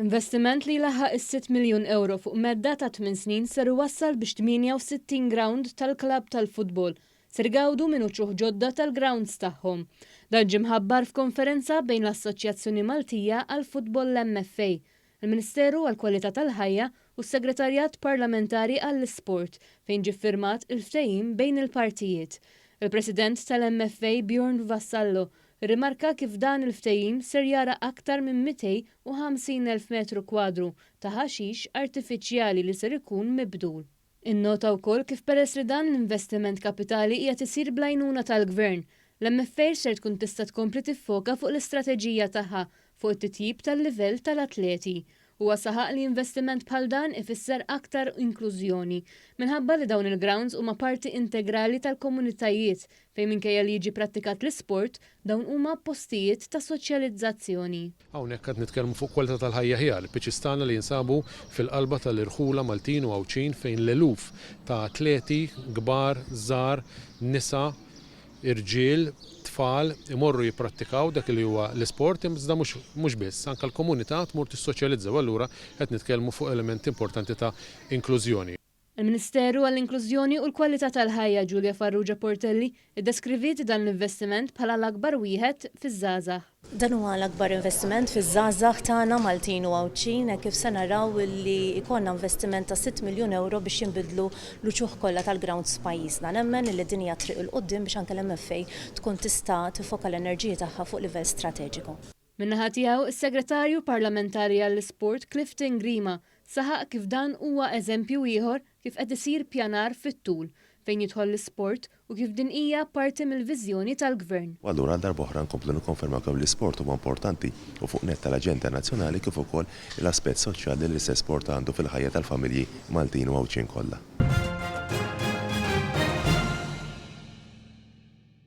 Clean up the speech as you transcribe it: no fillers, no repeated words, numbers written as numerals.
Investiment li laħaq is-6 miljun euro fuq medda ta' 8 snin ser iwassal biex 68 grawnd tal-klabb tal-futbol ser igawdu minn uċuħ ġodda tal-grawnds tagħhom. Dan ġie mħabbar f'konferenza bejn l-Assoċjazzjoni Maltija għall-Futbol l-MFA, il-Ministeru għall-Kwalità tal-Ħajja u s-Segretarjat Parlamentari għall-Isport fejn ġie ffirmat il-ftehim bejn il-partijiet. Il-President tal-MFA Bjorn Vassallo rimarka kif dan il-ftehim ser jara aktar minn 250,000 metru kwadru ta' ħaxix artifiċjali li ser ikun mibdul. Innota wkoll kif peress li dan l-investiment kapitali qiegħed isir bl-għajnuna tal-Gvern, l-MFA ser tkun tista' tkompli tiffoka fuq l-istrateġija tagħha fuq it-titjib tal-livell tal-atleti. Huwa saħaq li investiment bħal dan ifisser aktar inklużjoni minħabba li dawn il-grounds huma parti integrali tal-komunitajiet fejn minkejja li jiġi prattikat l-isport dawn huma postijiet ta' soċjalizzazzjoni. Hawnhekk qed nitkellmu fuq kwalità tal-ħajja ħjar, il-piċistana li jinsabu fil-qalba tal-irħula Maltin u Għawċin fejn l-eluf ta' atleti kbar, żgħar, nisa, irġiel, tfal imorru jipprattikaw dak li huwa l-isport iżda mhux biss, anke l-komunità tmur tissoċjalizza u allura qed nitkellmu fuq elementi importanti ta' inklużjoni. Il-Ministeru għall-Inklużjoni u l-Kwalità tal-Ħajja Ġulja Farrugia Portelli iddeskrivit dan l-investiment bħala l-akbar wieħed fiż-żgħażagħ. Dan huwa l-akbar investiment fiż-żgħażagħ tagħna Maltin u Għawċin kif se naraw li jkollna investiment ta' 6 miljun euro biex jinbidlu l-uċuħ kollha tal-grawnds f'pajjiżna. Nemmen li din hija triq il quddiem biex anke l-MFA tkun tista' tifoka l-enerġija tagħha fuq livell strateġiku. Min-naħa tiegħu is-Segretarju Parlamentari għall-Isport Grima saħaq kif dan huwa eżempju ieħor kif qed isir pjanar fit-tul fejn jidħol l-isport u kif din hija parti mill-viżjoni tal-Gvern. Allura għal darb'oħra nkomplu nikkonfermaw kemm l-isport huwa importanti u fuq nett tal-aġenda nazzjonali kif ukoll l-aspett soċjali li se sport għandu fil-ħajja tal-familji Maltin u Għawċin kollha.